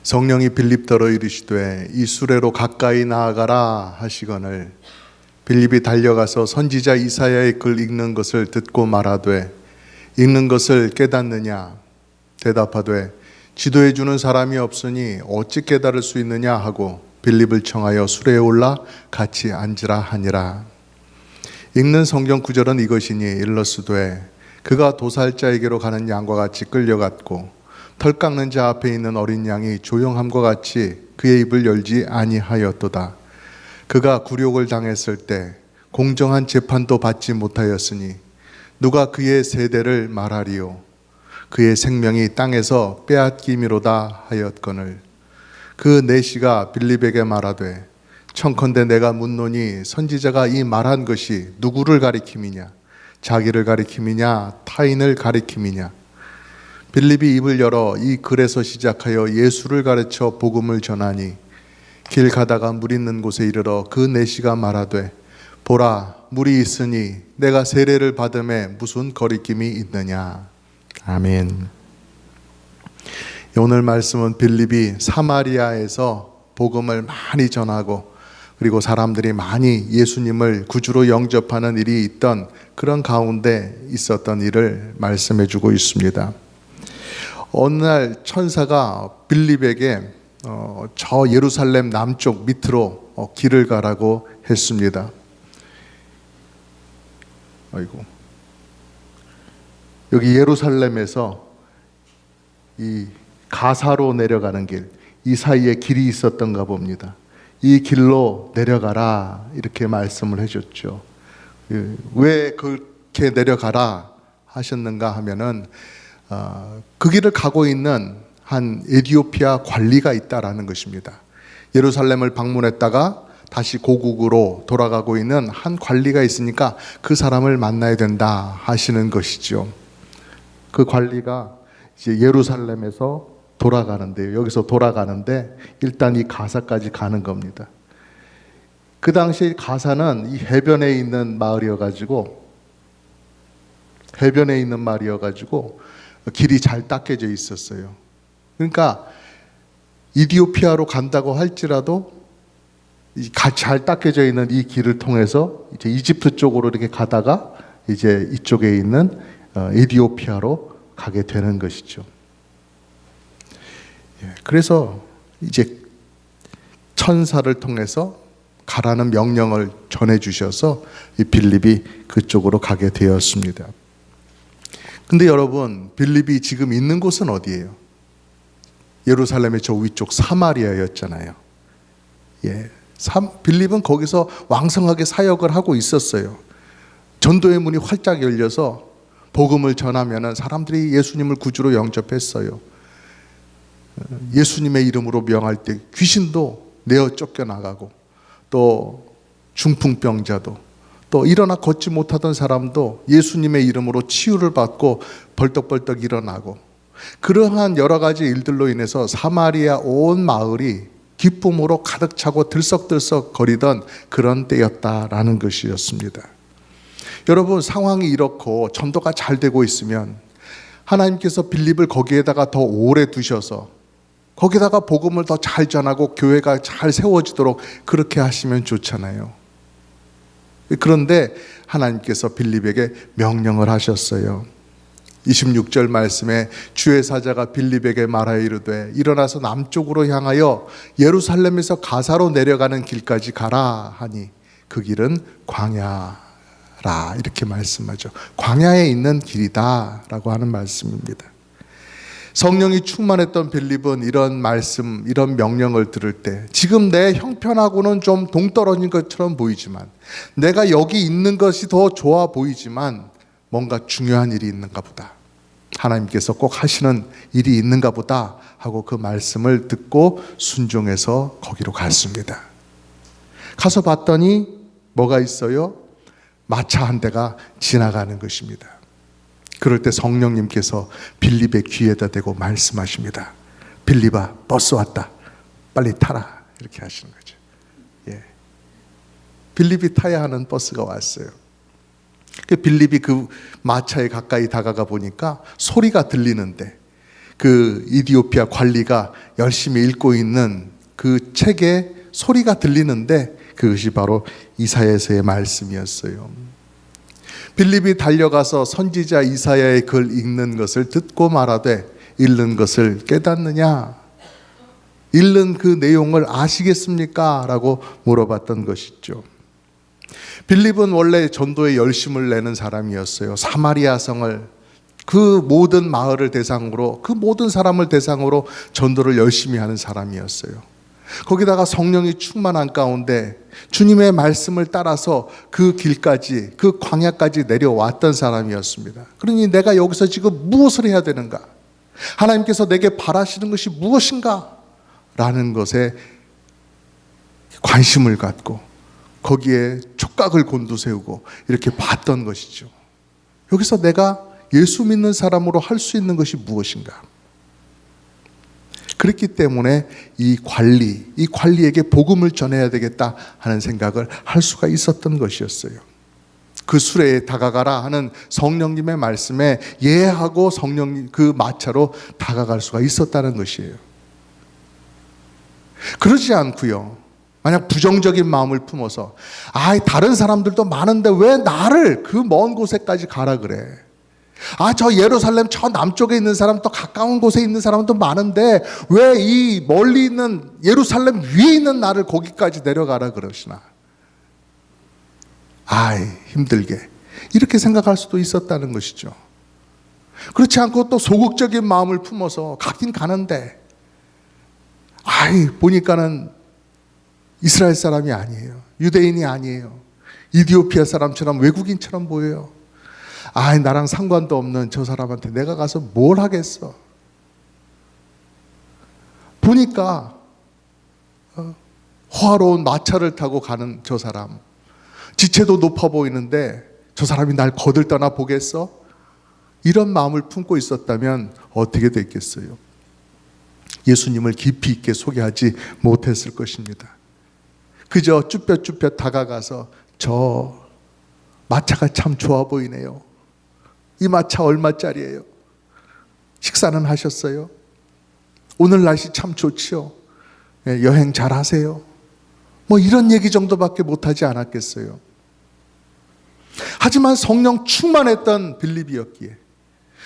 성령이 빌립더러 이르시되 이 수레로 가까이 나아가라 하시거늘 빌립이 달려가서 선지자 이사야의 글 읽는 것을 듣고 말하되 읽는 것을 깨닫느냐 대답하되 지도해 주는 사람이 없으니 어찌 깨달을 수 있느냐 하고 빌립을 청하여 수레에 올라 같이 앉으라 하니라. 읽는 성경 구절은 이것이니 일러스되 그가 도살자에게로 가는 양과 같이 끌려갔고 털 깎는 자 앞에 있는 어린 양이 조용함과 같이 그의 입을 열지 아니하였도다. 그가 굴욕을 당했을 때 공정한 재판도 받지 못하였으니 누가 그의 세대를 말하리요. 그의 생명이 땅에서 빼앗김이로다 하였거늘 그 내시가 빌립에게 말하되 청컨대 내가 묻노니 선지자가 이 말한 것이 누구를 가리킴이냐 자기를 가리킴이냐 타인을 가리킴이냐. 빌립이 입을 열어 이 글에서 시작하여 예수를 가르쳐 복음을 전하니 길 가다가 물 있는 곳에 이르러 그 내시가 말하되 보라 물이 있으니 내가 세례를 받음에 무슨 거리낌이 있느냐. 아멘. 오늘 말씀은 빌립이 사마리아에서 복음을 많이 전하고 그리고 사람들이 많이 예수님을 구주로 영접하는 일이 있던 그런 가운데 있었던 일을 말씀해 주고 있습니다. 어느 날 천사가 빌립에게 저 예루살렘 남쪽 밑으로 길을 가라고 했습니다. 여기 예루살렘에서 이 가사로 내려가는 길, 이 사이에 길이 있었던가 봅니다. 이 길로 내려가라 이렇게 말씀을 해줬죠. 왜 그렇게 내려가라 하셨는가 하면은 그 길을 가고 있는 한 에티오피아 관리가 있다라는 것입니다. 예루살렘을 방문했다가 다시 고국으로 돌아가고 있는 한 관리가 있으니까 그 사람을 만나야 된다 하시는 것이죠. 그 관리가 이제 예루살렘에서 돌아가는데요. 여기서 돌아가는데 일단 이 가사까지 가는 겁니다. 그 당시 가사는 이 해변에 있는 마을이어가지고 길이 잘 닦여져 있었어요. 그러니까 이디오피아로 간다고 할지라도 잘 닦여져 있는 이 길을 통해서 이제 이집트 쪽으로 이렇게 가다가 이제 이쪽에 있는 에티오피아로 가게 되는 것이죠. 그래서 이제 천사를 통해서 가라는 명령을 전해 주셔서 이 빌립이 그쪽으로 가게 되었습니다. 근데 여러분, 빌립이 지금 있는 곳은 어디예요? 예루살렘의 저 위쪽 사마리아였잖아요. 빌립은 거기서 왕성하게 사역을 하고 있었어요. 전도의 문이 활짝 열려서 복음을 전하면 사람들이 예수님을 구주로 영접했어요. 예수님의 이름으로 명할 때 귀신도 내어 쫓겨나가고 또 중풍병자도 또 일어나 걷지 못하던 사람도 예수님의 이름으로 치유를 받고 벌떡벌떡 일어나고 그러한 여러 가지 일들로 인해서 사마리아 온 마을이 기쁨으로 가득 차고 들썩들썩 거리던 그런 때였다라는 것이었습니다. 여러분, 상황이 이렇고 전도가 잘 되고 있으면 하나님께서 빌립을 거기에다가 더 오래 두셔서 거기다가 복음을 더 잘 전하고 교회가 잘 세워지도록 그렇게 하시면 좋잖아요. 그런데 하나님께서 빌립에게 명령을 하셨어요. 26절 말씀에 주의 사자가 빌립에게 말하여 이르되 일어나서 남쪽으로 향하여 예루살렘에서 가사로 내려가는 길까지 가라 하니 그 길은 광야라 이렇게 말씀하죠. 광야에 있는 길이다 라고 하는 말씀입니다. 성령이 충만했던 빌립은 이런 말씀, 이런 명령을 들을 때 지금 내 형편하고는 좀 동떨어진 것처럼 보이지만 내가 여기 있는 것이 더 좋아 보이지만 뭔가 중요한 일이 있는가 보다. 하나님께서 꼭 하시는 일이 있는가 보다 하고 그 말씀을 듣고 순종해서 거기로 갔습니다. 가서 봤더니 뭐가 있어요? 마차 한 대가 지나가는 것입니다. 그럴 때 성령님께서 빌립의 귀에다 대고 말씀하십니다. 빌립아, 버스 왔다. 빨리 타라. 이렇게 하시는 거죠. 빌립이 타야 하는 버스가 왔어요. 빌립이 그 마차에 가까이 다가가 보니까 소리가 들리는데 그 이디오피아 관리가 열심히 읽고 있는 그 책에 소리가 들리는데 그것이 바로 이사야서의 말씀이었어요. 빌립이 달려가서 선지자 이사야의 글 읽는 것을 듣고 말하되 읽는 것을 깨닫느냐? 읽는 그 내용을 아시겠습니까? 라고 물어봤던 것이죠. 빌립은 원래 전도에 열심을 내는 사람이었어요. 사마리아 성을 그 모든 마을을 대상으로, 그 모든 사람을 대상으로 전도를 열심히 하는 사람이었어요. 거기다가 성령이 충만한 가운데 주님의 말씀을 따라서 그 길까지, 그 광야까지 내려왔던 사람이었습니다. 그러니 내가 여기서 지금 무엇을 해야 되는가? 하나님께서 내게 바라시는 것이 무엇인가? 라는 것에 관심을 갖고 거기에 촉각을 곤두세우고 이렇게 봤던 것이죠. 여기서 내가 예수 믿는 사람으로 할 수 있는 것이 무엇인가? 그렇기 때문에 이 관리에게 복음을 전해야 되겠다 하는 생각을 할 수가 있었던 것이었어요. 그 수레에 다가가라 하는 성령님의 말씀에 예하고 성령님 그 마차로 다가갈 수가 있었다는 것이에요. 그러지 않고요. 만약 부정적인 마음을 품어서 다른 사람들도 많은데 왜 나를 그 먼 곳에까지 가라 그래? 저 예루살렘 저 남쪽에 있는 사람 또 가까운 곳에 있는 사람도 많은데 왜 이 멀리 있는 예루살렘 위에 있는 나를 거기까지 내려가라 그러시나? 힘들게 이렇게 생각할 수도 있었다는 것이죠. 그렇지 않고 또 소극적인 마음을 품어서 가긴 가는데 보니까는 이스라엘 사람이 아니에요. 유대인이 아니에요. 이디오피아 사람처럼 외국인처럼 보여요. 나랑 상관도 없는 저 사람한테 내가 가서 뭘 하겠어? 보니까 호화로운 마차를 타고 가는 저 사람, 지체도 높아 보이는데 저 사람이 날 거들떠나 보겠어? 이런 마음을 품고 있었다면 어떻게 됐겠어요? 예수님을 깊이 있게 소개하지 못했을 것입니다. 그저 쭈뼛쭈뼛 다가가서 저 마차가 참 좋아 보이네요. 이 마차 얼마짜리예요? 식사는 하셨어요? 오늘 날씨 참 좋지요? 여행 잘 하세요? 이런 얘기 정도밖에 못하지 않았겠어요? 하지만 성령 충만했던 빌립이었기에,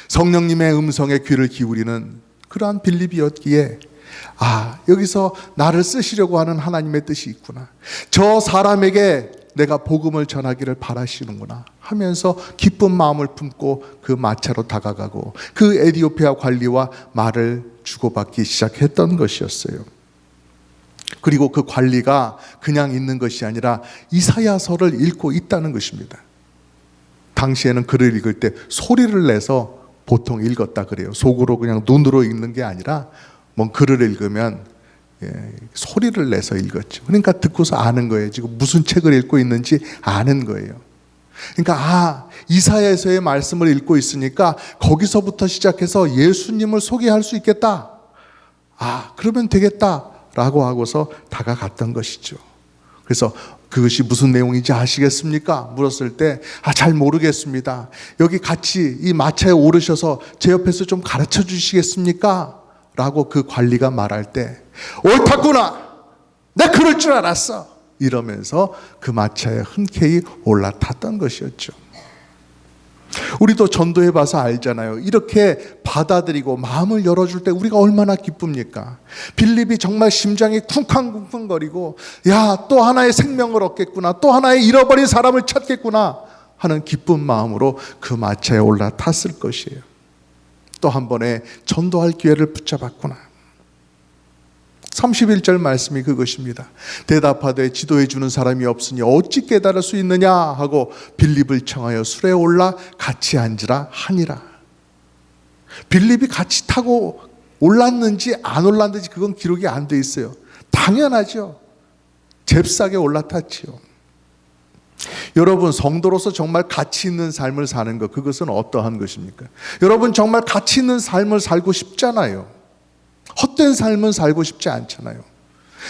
성령님의 음성에 귀를 기울이는 그러한 빌립이었기에 여기서 나를 쓰시려고 하는 하나님의 뜻이 있구나. 저 사람에게 내가 복음을 전하기를 바라시는구나 하면서 기쁜 마음을 품고 그 마차로 다가가고 그 에디오피아 관리와 말을 주고받기 시작했던 것이었어요. 그리고 그 관리가 그냥 있는 것이 아니라 이사야서를 읽고 있다는 것입니다. 당시에는 글을 읽을 때 소리를 내서 보통 읽었다 그래요. 속으로 그냥 눈으로 읽는 게 아니라 글을 읽으면 소리를 내서 읽었죠. 그러니까 듣고서 아는 거예요. 지금 무슨 책을 읽고 있는지 아는 거예요. 그러니까 이사야서의 말씀을 읽고 있으니까 거기서부터 시작해서 예수님을 소개할 수 있겠다. 그러면 되겠다라고 하고서 다가갔던 것이죠. 그래서 그것이 무슨 내용인지 아시겠습니까? 물었을 때 잘 모르겠습니다. 여기 같이 이 마차에 오르셔서 제 옆에서 좀 가르쳐 주시겠습니까? 라고 그 관리가 말할 때 옳았구나, 내가 그럴 줄 알았어, 이러면서 그 마차에 흔쾌히 올라탔던 것이었죠. 우리도 전도해 봐서 알잖아요. 이렇게 받아들이고 마음을 열어줄 때 우리가 얼마나 기쁩니까? 빌립이 정말 심장이 쿵쾅쿵쾅거리고 또 하나의 생명을 얻겠구나, 또 하나의 잃어버린 사람을 찾겠구나 하는 기쁜 마음으로 그 마차에 올라탔을 것이에요. 또 한 번에 전도할 기회를 붙잡았구나. 31절 말씀이 그것입니다. 대답하되 지도해 주는 사람이 없으니 어찌 깨달을 수 있느냐 하고 빌립을 청하여 술에 올라 같이 앉으라 하니라. 빌립이 같이 타고 올랐는지 안 올랐는지 그건 기록이 안 돼 있어요. 당연하죠. 잽싸게 올라탔지요. 여러분, 성도로서 정말 가치 있는 삶을 사는 것, 그것은 어떠한 것입니까? 여러분, 정말 가치 있는 삶을 살고 싶잖아요. 헛된 삶은 살고 싶지 않잖아요.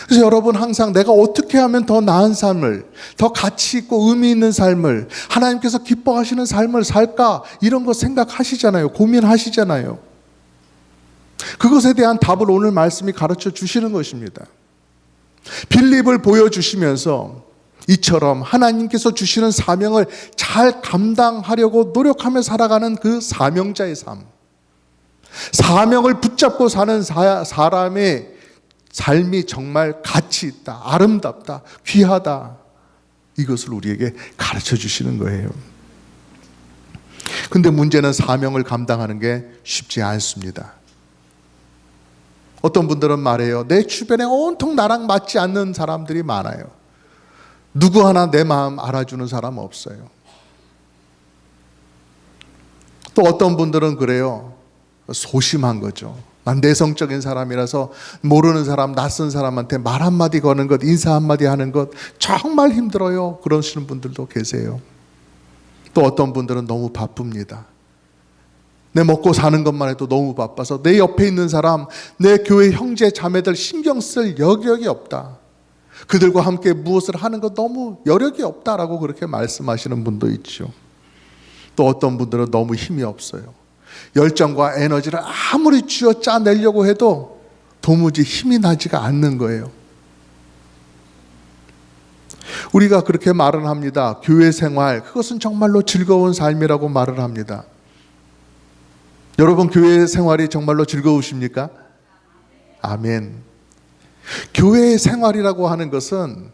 그래서 여러분, 항상 내가 어떻게 하면 더 나은 삶을, 더 가치 있고 의미 있는 삶을, 하나님께서 기뻐하시는 삶을 살까, 이런 거 생각하시잖아요. 고민하시잖아요. 그것에 대한 답을 오늘 말씀이 가르쳐 주시는 것입니다. 빌립을 보여주시면서 이처럼 하나님께서 주시는 사명을 잘 감당하려고 노력하며 살아가는 그 사명자의 삶, 사명을 붙잡고 사는 사람의 삶이 정말 가치 있다, 아름답다, 귀하다, 이것을 우리에게 가르쳐 주시는 거예요. 근데 문제는 사명을 감당하는 게 쉽지 않습니다. 어떤 분들은 말해요. 내 주변에 온통 나랑 맞지 않는 사람들이 많아요. 누구 하나 내 마음 알아주는 사람 없어요. 또 어떤 분들은 그래요. 소심한 거죠. 난 내성적인 사람이라서 모르는 사람, 낯선 사람한테 말 한마디 거는 것, 인사 한마디 하는 것 정말 힘들어요. 그러시는 분들도 계세요. 또 어떤 분들은 너무 바쁩니다. 내 먹고 사는 것만 해도 너무 바빠서 내 옆에 있는 사람, 내 교회 형제 자매들 신경 쓸 여력이 없다. 그들과 함께 무엇을 하는 것 너무 여력이 없다라고 그렇게 말씀하시는 분도 있죠. 또 어떤 분들은 너무 힘이 없어요. 열정과 에너지를 아무리 쥐어 짜내려고 해도 도무지 힘이 나지가 않는 거예요. 우리가 그렇게 말을 합니다. 교회 생활, 그것은 정말로 즐거운 삶이라고 말을 합니다. 여러분, 교회 생활이 정말로 즐거우십니까? 아멘. 교회 생활이라고 하는 것은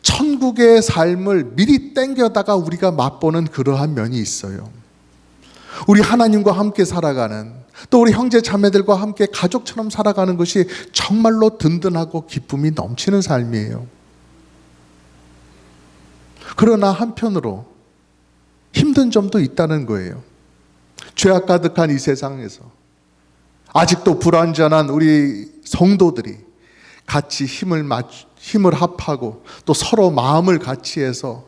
천국의 삶을 미리 땡겨다가 우리가 맛보는 그러한 면이 있어요. 우리 하나님과 함께 살아가는, 또 우리 형제 자매들과 함께 가족처럼 살아가는 것이 정말로 든든하고 기쁨이 넘치는 삶이에요. 그러나 한편으로 힘든 점도 있다는 거예요. 죄악 가득한 이 세상에서 아직도 불완전한 우리 성도들이 같이 힘을 합하고 또 서로 마음을 같이 해서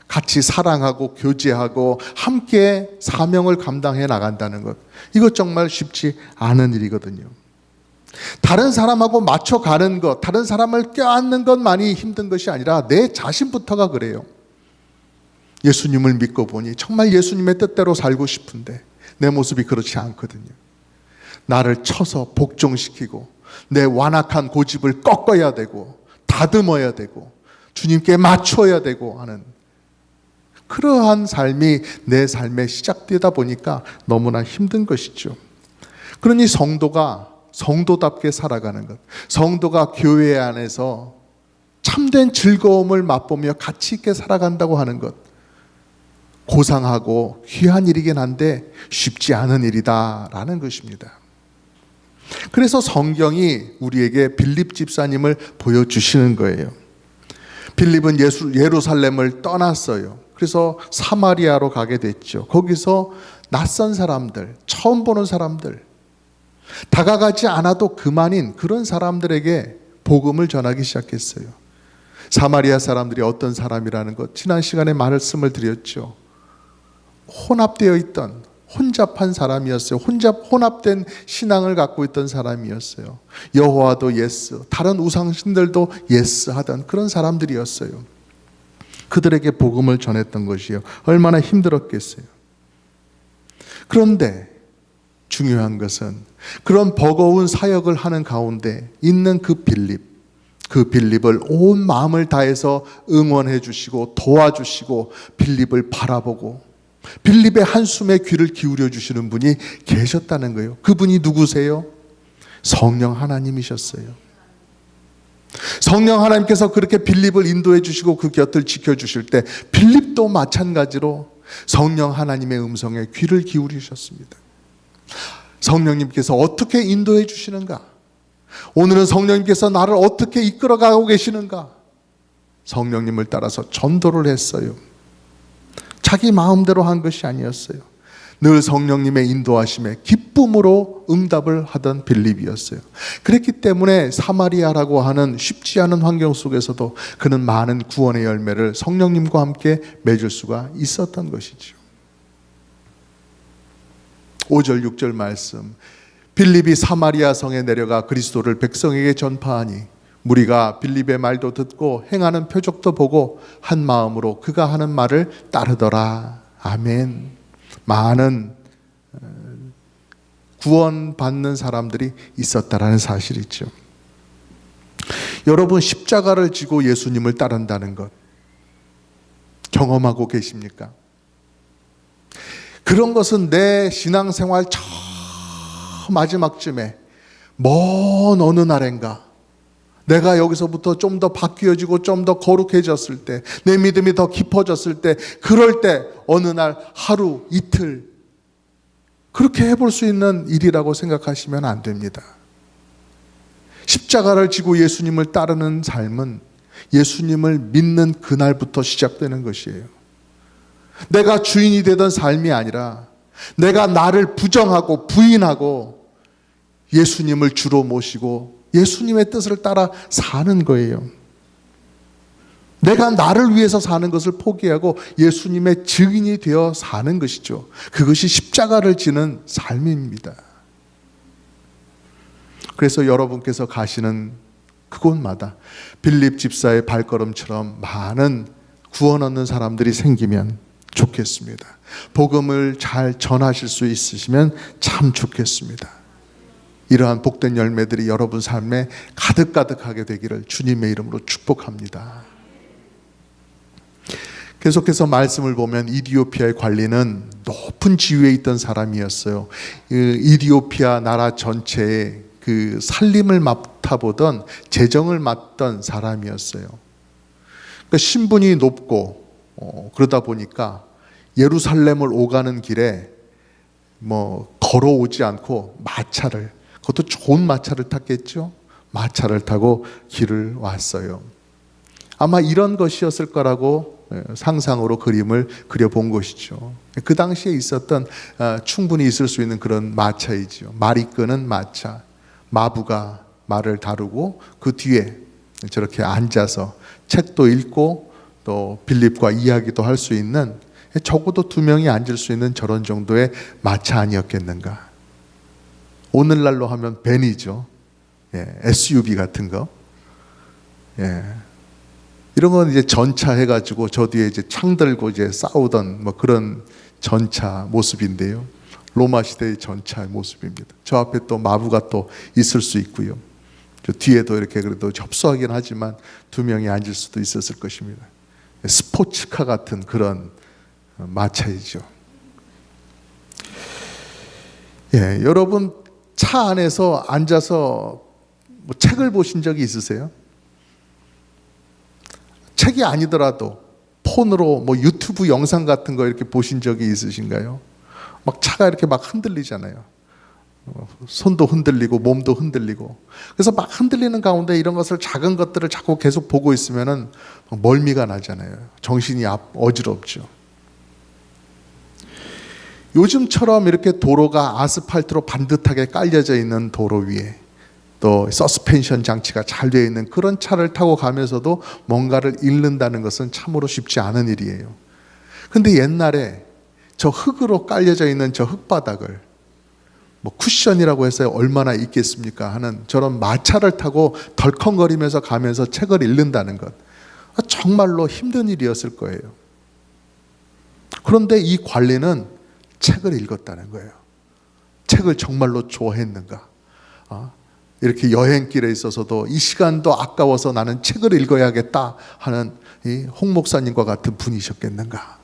같이 사랑하고 교제하고 함께 사명을 감당해 나간다는 것, 이것 정말 쉽지 않은 일이거든요. 다른 사람하고 맞춰가는 것, 다른 사람을 껴안는 것만이 힘든 것이 아니라 내 자신부터가 그래요. 예수님을 믿고 보니 정말 예수님의 뜻대로 살고 싶은데 내 모습이 그렇지 않거든요. 나를 쳐서 복종시키고 내 완악한 고집을 꺾어야 되고 다듬어야 되고 주님께 맞춰야 되고 하는 그러한 삶이 내 삶에 시작되다 보니까 너무나 힘든 것이죠. 그러니 성도가 성도답게 살아가는 것, 성도가 교회 안에서 참된 즐거움을 맛보며 가치 있게 살아간다고 하는 것, 고상하고 귀한 일이긴 한데 쉽지 않은 일이다라는 것입니다. 그래서 성경이 우리에게 빌립 집사님을 보여주시는 거예요. 빌립은 예루살렘을 떠났어요. 그래서 사마리아로 가게 됐죠. 거기서 낯선 사람들, 처음 보는 사람들, 다가가지 않아도 그만인 그런 사람들에게 복음을 전하기 시작했어요. 사마리아 사람들이 어떤 사람이라는 것 지난 시간에 말씀을 드렸죠. 혼합되어 있던 혼잡한 사람이었어요. 혼합된 신앙을 갖고 있던 사람이었어요. 여호와도 예스, 다른 우상신들도 예스 하던 그런 사람들이었어요. 그들에게 복음을 전했던 것이요, 얼마나 힘들었겠어요. 그런데 중요한 것은 그런 버거운 사역을 하는 가운데 있는 그 빌립을 온 마음을 다해서 응원해 주시고 도와주시고 빌립을 바라보고 빌립의 한숨에 귀를 기울여 주시는 분이 계셨다는 거예요. 그분이 누구세요? 성령 하나님이셨어요. 성령 하나님께서 그렇게 빌립을 인도해 주시고 그 곁을 지켜주실 때 빌립도 마찬가지로 성령 하나님의 음성에 귀를 기울이셨습니다. 성령님께서 어떻게 인도해 주시는가? 오늘은 성령님께서 나를 어떻게 이끌어가고 계시는가? 성령님을 따라서 전도를 했어요. 자기 마음대로 한 것이 아니었어요. 늘 성령님의 인도하심에 기쁨으로 응답을 하던 빌립이었어요. 그랬기 때문에 사마리아라고 하는 쉽지 않은 환경 속에서도 그는 많은 구원의 열매를 성령님과 함께 맺을 수가 있었던 것이죠. 5절 6절 말씀, 빌립이 사마리아 성에 내려가 그리스도를 백성에게 전파하니 무리가 빌립의 말도 듣고 행하는 표적도 보고 한 마음으로 그가 하는 말을 따르더라. 아멘. 많은 구원받는 사람들이 있었다라는 사실이죠. 여러분, 십자가를 지고 예수님을 따른다는 것 경험하고 계십니까? 그런 것은 내 신앙생활 마지막쯤에 먼 어느 날인가 내가 여기서부터 좀 더 바뀌어지고 좀 더 거룩해졌을 때, 내 믿음이 더 깊어졌을 때, 그럴 때 어느 날 하루 이틀 그렇게 해볼 수 있는 일이라고 생각하시면 안 됩니다. 십자가를 지고 예수님을 따르는 삶은 예수님을 믿는 그날부터 시작되는 것이에요. 내가 주인이 되던 삶이 아니라 내가 나를 부정하고 부인하고 예수님을 주로 모시고 예수님의 뜻을 따라 사는 거예요. 내가 나를 위해서 사는 것을 포기하고 예수님의 증인이 되어 사는 것이죠. 그것이 십자가를 지는 삶입니다. 그래서 여러분께서 가시는 그곳마다 빌립 집사의 발걸음처럼 많은 구원 얻는 사람들이 생기면 좋겠습니다. 복음을 잘 전하실 수 있으시면 참 좋겠습니다. 이러한 복된 열매들이 여러분 삶에 가득가득하게 되기를 주님의 이름으로 축복합니다. 계속해서 말씀을 보면 이디오피아의 관리는 높은 지위에 있던 사람이었어요. 이디오피아 나라 전체에 그 살림을 맡아보던 재정을 맡던 사람이었어요. 그러니까 신분이 높고 그러다 보니까 예루살렘을 오가는 길에 걸어오지 않고 마차를, 그것도 좋은 마차를 탔겠죠. 마차를 타고 길을 왔어요. 아마 이런 것이었을 거라고 상상으로 그림을 그려본 것이죠. 그 당시에 있었던 충분히 있을 수 있는 그런 마차이죠. 말이 끄는 마차. 마부가 말을 다루고 그 뒤에 저렇게 앉아서 책도 읽고 또 빌립과 이야기도 할 수 있는, 적어도 2명이 앉을 수 있는 저런 정도의 마차 아니었겠는가. 오늘날로 하면 벤이죠. SUV 같은 거. 이런 건 이제 전차 해가지고 저 뒤에 이제 창 들고 이제 싸우던 그런 전차 모습인데요. 로마 시대의 전차의 모습입니다. 저 앞에 또 마부가 또 있을 수 있고요. 저 뒤에도 이렇게 그래도 협소하긴 하지만 2명이 앉을 수도 있었을 것입니다. 스포츠카 같은 그런 마차이죠. 여러분 차 안에서 앉아서 책을 보신 적이 있으세요? 책이 아니더라도 폰으로 유튜브 영상 같은 거 이렇게 보신 적이 있으신가요? 막 차가 이렇게 막 흔들리잖아요. 손도 흔들리고 몸도 흔들리고. 그래서 막 흔들리는 가운데 이런 것을, 작은 것들을 자꾸 계속 보고 있으면은 멀미가 나잖아요. 정신이 어지럽죠. 요즘처럼 이렇게 도로가 아스팔트로 반듯하게 깔려져 있는 도로 위에 또 서스펜션 장치가 잘 되어 있는 그런 차를 타고 가면서도 뭔가를 읽는다는 것은 참으로 쉽지 않은 일이에요. 근데 옛날에 저 흙으로 깔려져 있는 저 흙바닥을 쿠션이라고 해서 얼마나 있겠습니까 하는 저런 마차를 타고 덜컹거리면서 가면서 책을 읽는다는 것, 정말로 힘든 일이었을 거예요. 그런데 이 관리는 책을 읽었다는 거예요. 책을 정말로 좋아했는가. 이렇게 여행길에 있어서도 이 시간도 아까워서 나는 책을 읽어야겠다 하는 이 홍 목사님과 같은 분이셨겠는가.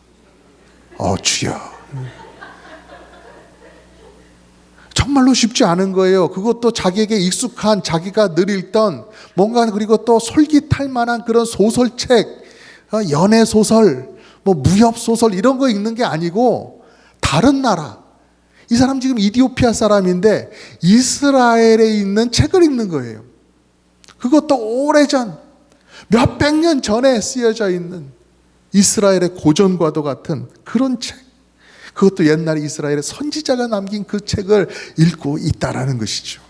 주여. 정말로 쉽지 않은 거예요. 그것도 자기에게 익숙한, 자기가 늘 읽던 뭔가, 그리고 또 솔깃할 만한 그런 소설책, 연애 소설, 무협 소설 이런 거 읽는 게 아니고 다른 나라, 이 사람 지금 이디오피아 사람인데 이스라엘에 있는 책을 읽는 거예요. 그것도 오래전, 몇백 년 전에 쓰여져 있는 이스라엘의 고전과도 같은 그런 책, 그것도 옛날 이스라엘의 선지자가 남긴 그 책을 읽고 있다라는 것이죠.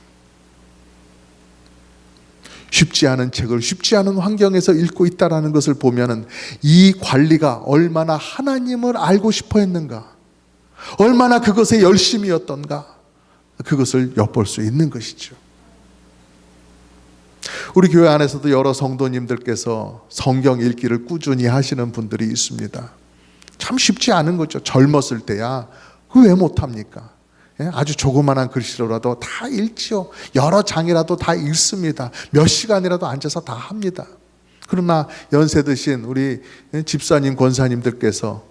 쉽지 않은 책을 쉽지 않은 환경에서 읽고 있다라는 것을 보면은 이 관리가 얼마나 하나님을 알고 싶어 했는가, 얼마나 그것에 열심이었던가, 그것을 엿볼 수 있는 것이죠. 우리 교회 안에서도 여러 성도님들께서 성경 읽기를 꾸준히 하시는 분들이 있습니다. 참 쉽지 않은 거죠. 젊었을 때야 그 왜 못합니까? 아주 조그만한 글씨로라도 다 읽지요. 여러 장이라도 다 읽습니다. 몇 시간이라도 앉아서 다 합니다. 그러나 연세 드신 우리 집사님, 권사님들께서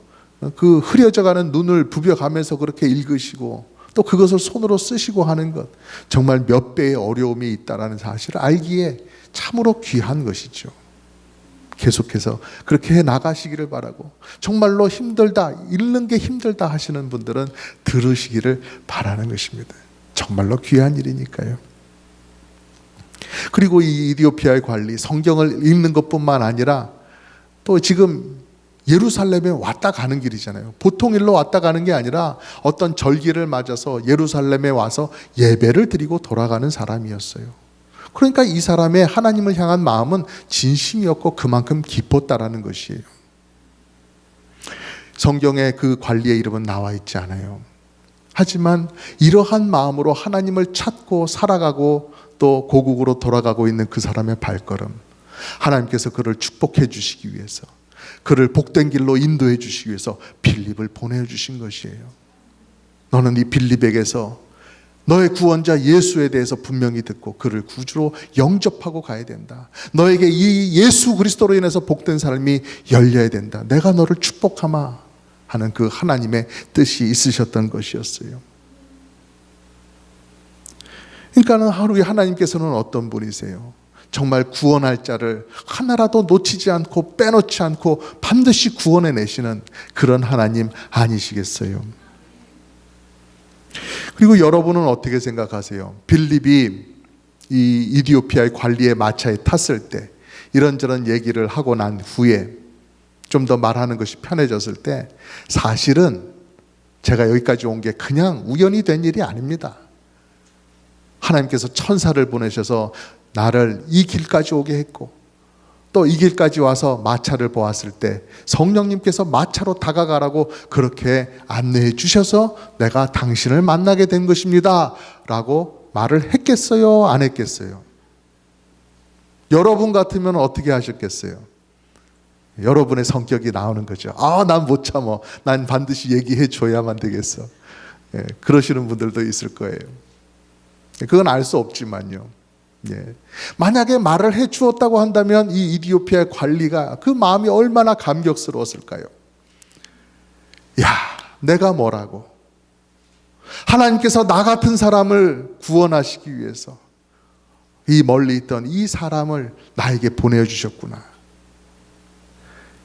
그 흐려져가는 눈을 부벼가면서 그렇게 읽으시고 또 그것을 손으로 쓰시고 하는 것, 정말 몇 배의 어려움이 있다는 사실을 알기에 참으로 귀한 것이죠. 계속해서 그렇게 해 나가시기를 바라고, 정말로 힘들다, 읽는 게 힘들다 하시는 분들은 들으시기를 바라는 것입니다. 정말로 귀한 일이니까요. 그리고 이 이디오피아의 관리, 성경을 읽는 것뿐만 아니라 또 지금 예루살렘에 왔다 가는 길이잖아요. 보통 일로 왔다 가는 게 아니라 어떤 절기를 맞아서 예루살렘에 와서 예배를 드리고 돌아가는 사람이었어요. 그러니까 이 사람의 하나님을 향한 마음은 진심이었고 그만큼 깊었다라는 것이에요. 성경에 그 관리의 이름은 나와 있지 않아요. 하지만 이러한 마음으로 하나님을 찾고 살아가고 또 고국으로 돌아가고 있는 그 사람의 발걸음, 하나님께서 그를 축복해 주시기 위해서, 그를 복된 길로 인도해 주시기 위해서 빌립을 보내주신 것이에요. 너는 이 빌립에게서 너의 구원자 예수에 대해서 분명히 듣고 그를 구주로 영접하고 가야 된다. 너에게 이 예수 그리스도로 인해서 복된 삶이 열려야 된다. 내가 너를 축복하마 하는 그 하나님의 뜻이 있으셨던 것이었어요. 그러니까 하루에 하나님께서는 어떤 분이세요? 정말 구원할 자를 하나라도 놓치지 않고 빼놓지 않고 반드시 구원해 내시는 그런 하나님 아니시겠어요? 그리고 여러분은 어떻게 생각하세요? 빌립이 이 이디오피아의 관리의 마차에 탔을 때, 이런저런 얘기를 하고 난 후에 좀 더 말하는 것이 편해졌을 때, 사실은 제가 여기까지 온 게 그냥 우연히 된 일이 아닙니다. 하나님께서 천사를 보내셔서 나를 이 길까지 오게 했고, 또 이 길까지 와서 마차를 보았을 때 성령님께서 마차로 다가가라고 그렇게 안내해 주셔서 내가 당신을 만나게 된 것입니다 라고 말을 했겠어요? 안 했겠어요? 여러분 같으면 어떻게 하셨겠어요? 여러분의 성격이 나오는 거죠. 난 못 참어. 난 반드시 얘기해 줘야만 되겠어. 그러시는 분들도 있을 거예요. 그건 알 수 없지만요. 만약에 말을 해 주었다고 한다면 이 이디오피아의 관리가 그 마음이 얼마나 감격스러웠을까요? 야, 내가 뭐라고? 하나님께서 나 같은 사람을 구원하시기 위해서 이 멀리 있던 이 사람을 나에게 보내주셨구나.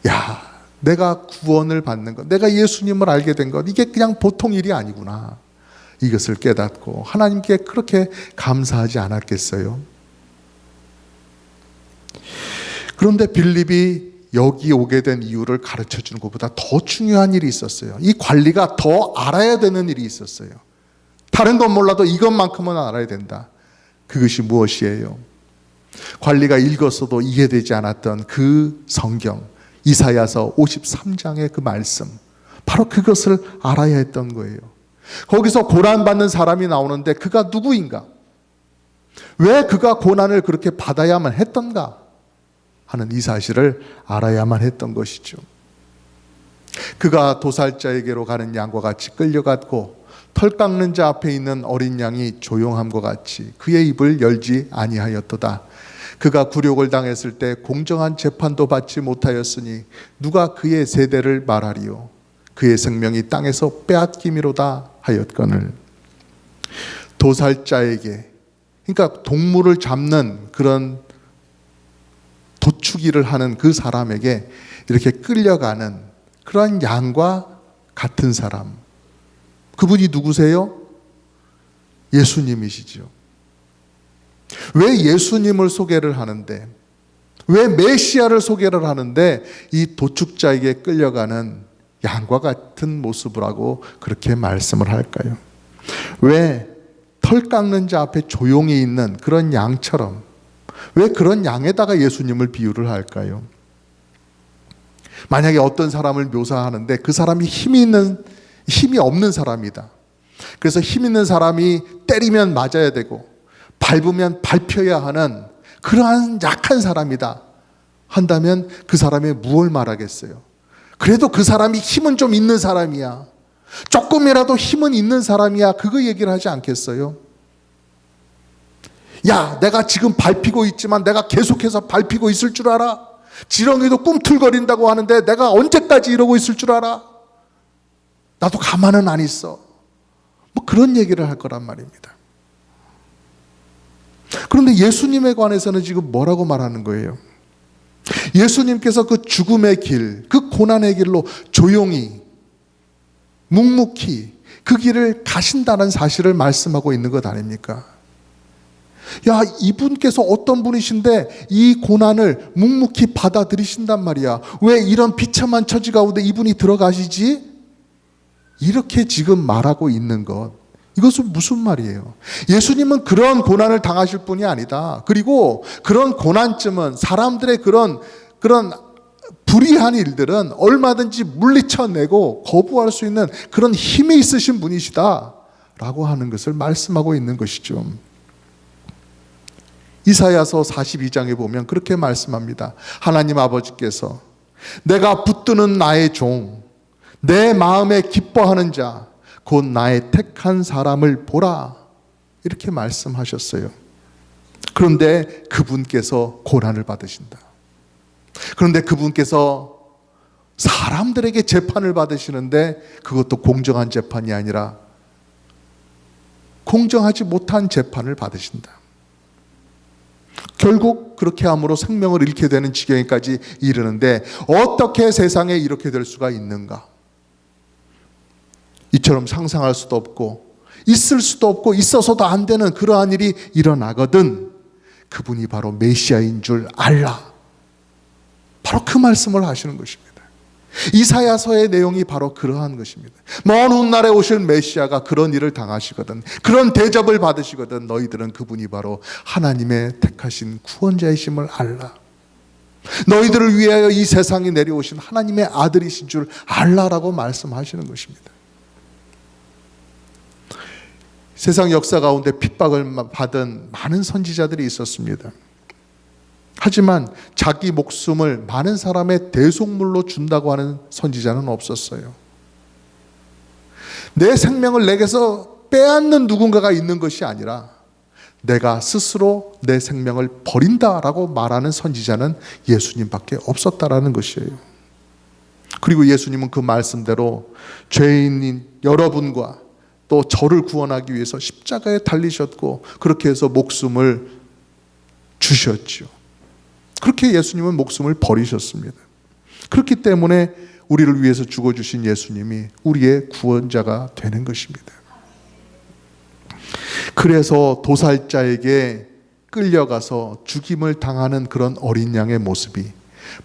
야, 내가 구원을 받는 것, 내가 예수님을 알게 된 것, 이게 그냥 보통 일이 아니구나. 이것을 깨닫고 하나님께 그렇게 감사하지 않았겠어요? 그런데 빌립이 여기 오게 된 이유를 가르쳐 주는 것보다 더 중요한 일이 있었어요. 이 관리가 더 알아야 되는 일이 있었어요. 다른 건 몰라도 이것만큼은 알아야 된다. 그것이 무엇이에요? 관리가 읽었어도 이해되지 않았던 그 성경, 이사야서 53장의 그 말씀, 바로 그것을 알아야 했던 거예요. 거기서 고난받는 사람이 나오는데 그가 누구인가? 왜 그가 고난을 그렇게 받아야만 했던가? 하는 이 사실을 알아야만 했던 것이죠. 그가 도살자에게로 가는 양과 같이 끌려갔고 털 깎는 자 앞에 있는 어린 양이 조용함과 같이 그의 입을 열지 아니하였도다. 그가 굴욕을 당했을 때 공정한 재판도 받지 못하였으니 누가 그의 세대를 말하리요? 그의 생명이 땅에서 빼앗김이로다 하였거늘. 도살자에게, 그러니까 동물을 잡는 그런 도축일을 하는 그 사람에게 이렇게 끌려가는 그런 양과 같은 사람, 그분이 누구세요? 예수님이시죠. 왜 예수님을 소개를 하는데, 왜 메시아를 소개를 하는데 이 도축자에게 끌려가는 양과 같은 모습을 하고 그렇게 말씀을 할까요? 왜 털 깎는 자 앞에 조용히 있는 그런 양처럼, 왜 그런 양에다가 예수님을 비유를 할까요? 만약에 어떤 사람을 묘사하는데 그 사람이 힘이 없는 사람이다. 그래서 힘 있는 사람이 때리면 맞아야 되고 밟으면 밟혀야 하는 그러한 약한 사람이다 한다면 그 사람이 무엇을 말하겠어요? 그래도 그 사람이 힘은 좀 있는 사람이야. 조금이라도 힘은 있는 사람이야. 그거 얘기를 하지 않겠어요? 야, 내가 지금 밟히고 있지만 내가 계속해서 밟히고 있을 줄 알아? 지렁이도 꿈틀거린다고 하는데 내가 언제까지 이러고 있을 줄 알아? 나도 가만은 안 있어. 뭐 그런 얘기를 할 거란 말입니다. 그런데 예수님에 관해서는 지금 뭐라고 말하는 거예요? 예수님께서 그 죽음의 길, 그 고난의 길로 조용히, 묵묵히 그 길을 가신다는 사실을 말씀하고 있는 것 아닙니까? 야, 이분께서 어떤 분이신데 이 고난을 묵묵히 받아들이신단 말이야. 왜 이런 비참한 처지 가운데 이분이 들어가시지? 이렇게 지금 말하고 있는 것, 이것은 무슨 말이에요? 예수님은 그런 고난을 당하실 분이 아니다. 그리고 그런 고난쯤은 사람들의 그런 불의한 일들은 얼마든지 물리쳐내고 거부할 수 있는 그런 힘이 있으신 분이시다 라고 하는 것을 말씀하고 있는 것이죠. 이사야서 42장에 보면 그렇게 말씀합니다. 하나님 아버지께서 내가 붙드는 나의 종, 내 마음에 기뻐하는 자, 곧 나의 택한 사람을 보라, 이렇게 말씀하셨어요. 그런데 그분께서 고난을 받으신다. 그런데 그분께서 사람들에게 재판을 받으시는데 그것도 공정한 재판이 아니라 공정하지 못한 재판을 받으신다. 결국 그렇게 함으로 생명을 잃게 되는 지경에까지 이르는데 어떻게 세상에 이렇게 될 수가 있는가? 이처럼 상상할 수도 없고 있을 수도 없고 있어서도 안 되는 그러한 일이 일어나거든 그분이 바로 메시아인 줄 알라. 바로 그 말씀을 하시는 것입니다. 이사야서의 내용이 바로 그러한 것입니다. 먼 훗날에 오실 메시아가 그런 일을 당하시거든, 그런 대접을 받으시거든 너희들은 그분이 바로 하나님의 택하신 구원자이심을 알라. 너희들을 위하여 이 세상에 내려오신 하나님의 아들이신 줄 알라라고 말씀하시는 것입니다. 세상 역사 가운데 핍박을 받은 많은 선지자들이 있었습니다. 하지만 자기 목숨을 많은 사람의 대속물로 준다고 하는 선지자는 없었어요. 내 생명을 내게서 빼앗는 누군가가 있는 것이 아니라 내가 스스로 내 생명을 버린다라고 말하는 선지자는 예수님밖에 없었다라는 것이에요. 그리고 예수님은 그 말씀대로 죄인인 여러분과 또 저를 구원하기 위해서 십자가에 달리셨고 그렇게 해서 목숨을 주셨죠. 그렇게 예수님은 목숨을 버리셨습니다. 그렇기 때문에 우리를 위해서 죽어주신 예수님이 우리의 구원자가 되는 것입니다. 그래서 도살자에게 끌려가서 죽임을 당하는 그런 어린 양의 모습이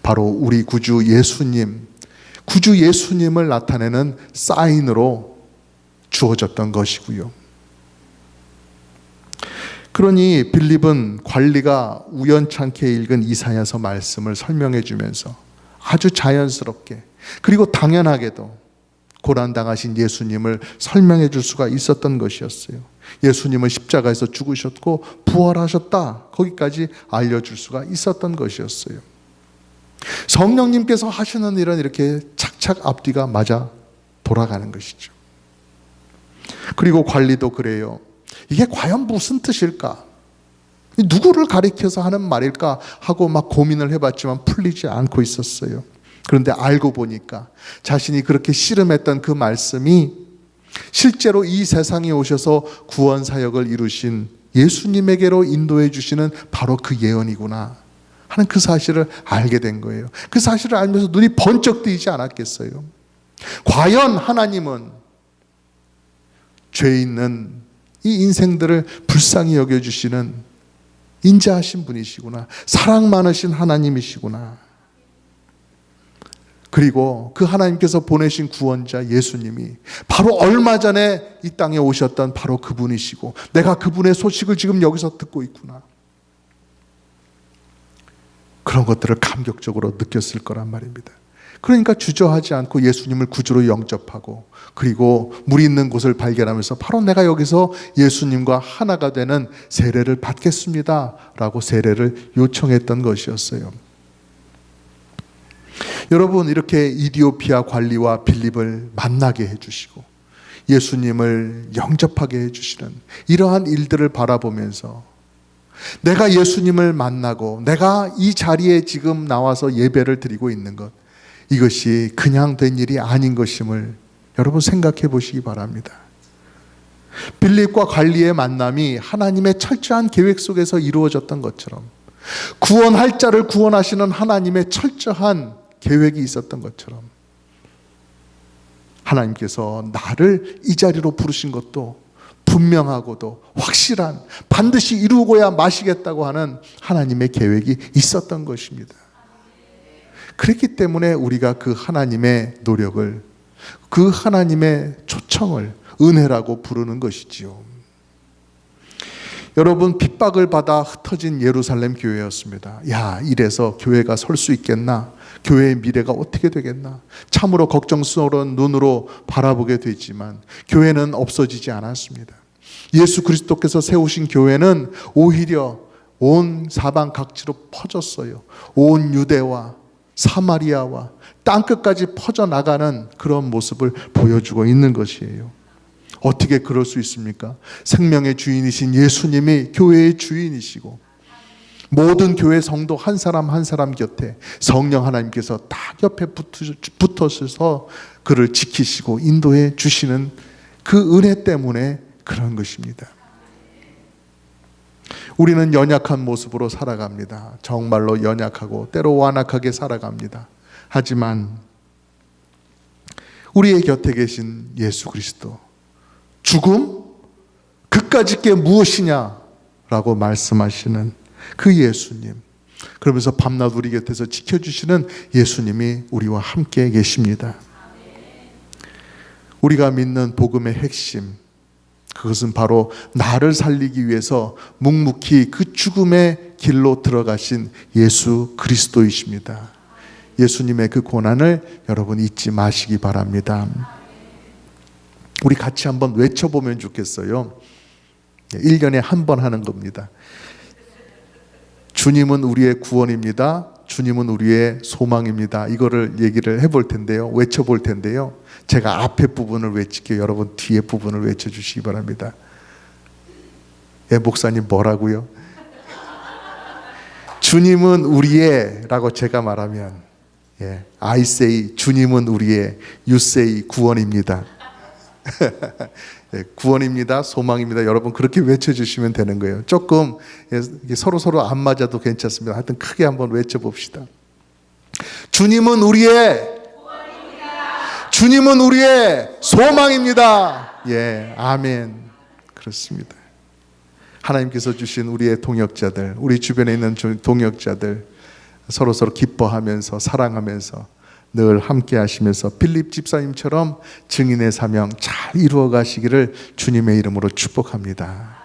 바로 우리 구주 예수님을 나타내는 사인으로 주어졌던 것이고요. 그러니 빌립은 관리가 우연찮게 읽은 이사야서 말씀을 설명해 주면서 아주 자연스럽게 그리고 당연하게도 고난당하신 예수님을 설명해 줄 수가 있었던 것이었어요. 예수님은 십자가에서 죽으셨고 부활하셨다, 거기까지 알려줄 수가 있었던 것이었어요. 성령님께서 하시는 일은 이렇게 착착 앞뒤가 맞아 돌아가는 것이죠. 그리고 관리도 그래요. 이게 과연 무슨 뜻일까? 누구를 가리켜서 하는 말일까? 하고 막 고민을 해봤지만 풀리지 않고 있었어요. 그런데 알고 보니까 자신이 그렇게 씨름했던 그 말씀이 실제로 이 세상에 오셔서 구원 사역을 이루신 예수님에게로 인도해 주시는 바로 그 예언이구나 하는 그 사실을 알게 된 거예요. 그 사실을 알면서 눈이 번쩍 뜨이지 않았겠어요? 과연 하나님은 죄 있는 이 인생들을 불쌍히 여겨주시는 인자하신 분이시구나, 사랑 많으신 하나님이시구나. 그리고 그 하나님께서 보내신 구원자 예수님이 바로 얼마 전에 이 땅에 오셨던 바로 그분이시고 내가 그분의 소식을 지금 여기서 듣고 있구나. 그런 것들을 감격적으로 느꼈을 거란 말입니다. 그러니까 주저하지 않고 예수님을 구주로 영접하고 그리고 물이 있는 곳을 발견하면서 바로 내가 여기서 예수님과 하나가 되는 세례를 받겠습니다 라고 세례를 요청했던 것이었어요. 여러분, 이렇게 이디오피아 관리와 빌립을 만나게 해주시고 예수님을 영접하게 해주시는 이러한 일들을 바라보면서 내가 예수님을 만나고 내가 이 자리에 지금 나와서 예배를 드리고 있는 것, 이것이 그냥 된 일이 아닌 것임을 여러분 생각해 보시기 바랍니다. 빌립과 갈리의 만남이 하나님의 철저한 계획 속에서 이루어졌던 것처럼, 구원할 자를 구원하시는 하나님의 철저한 계획이 있었던 것처럼, 하나님께서 나를 이 자리로 부르신 것도 분명하고도 확실한, 반드시 이루고야 마시겠다고 하는 하나님의 계획이 있었던 것입니다. 그렇기 때문에 우리가 그 하나님의 노력을, 그 하나님의 초청을 은혜라고 부르는 것이지요. 여러분, 핍박을 받아 흩어진 예루살렘 교회였습니다. 야, 이래서 교회가 설 수 있겠나? 교회의 미래가 어떻게 되겠나? 참으로 걱정스러운 눈으로 바라보게 되지만 교회는 없어지지 않았습니다. 예수 그리스도께서 세우신 교회는 오히려 온 사방 각지로 퍼졌어요. 온 유대와 사마리아와 땅끝까지 퍼져나가는 그런 모습을 보여주고 있는 것이에요. 어떻게 그럴 수 있습니까? 생명의 주인이신 예수님이 교회의 주인이시고, 모든 교회 성도 한 사람 한 사람 곁에 성령 하나님께서 딱 옆에 붙어서 그를 지키시고 인도해 주시는 그 은혜 때문에 그런 것입니다. 우리는 연약한 모습으로 살아갑니다. 정말로 연약하고 때로 완악하게 살아갑니다. 하지만 우리의 곁에 계신 예수 그리스도, 죽음? 그까짓 게 무엇이냐라고 말씀하시는 그 예수님, 그러면서 밤낮 우리 곁에서 지켜주시는 예수님이 우리와 함께 계십니다. 우리가 믿는 복음의 핵심, 그것은 바로 나를 살리기 위해서 묵묵히 그 죽음의 길로 들어가신 예수 그리스도이십니다. 예수님의 그 고난을 여러분 잊지 마시기 바랍니다. 우리 같이 한번 외쳐보면 좋겠어요. 1년에 한 번 하는 겁니다. 주님은 우리의 구원입니다. 주님은 우리의 소망입니다. 이거를 얘기를 해볼 텐데요. 외쳐볼 텐데요. 제가 앞에 부분을 외칠게요. 여러분 뒤에 부분을 외쳐주시기 바랍니다. 예, 목사님 뭐라고요? 주님은 우리의 라고 제가 말하면, 예, I say 주님은 우리의, you say 구원입니다. 예, 구원입니다. 소망입니다. 여러분 그렇게 외쳐주시면 되는 거예요. 조금 서로 안 맞아도 괜찮습니다. 하여튼 크게 한번 외쳐봅시다. 주님은 우리의 구원입니다. 주님은 우리의 소망입니다. 예, 아멘. 그렇습니다. 하나님께서 주신 우리의 동역자들, 우리 주변에 있는 동역자들 서로 기뻐하면서 사랑하면서 늘 함께 하시면서 빌립 집사님처럼 증인의 사명 잘 이루어 가시기를 주님의 이름으로 축복합니다.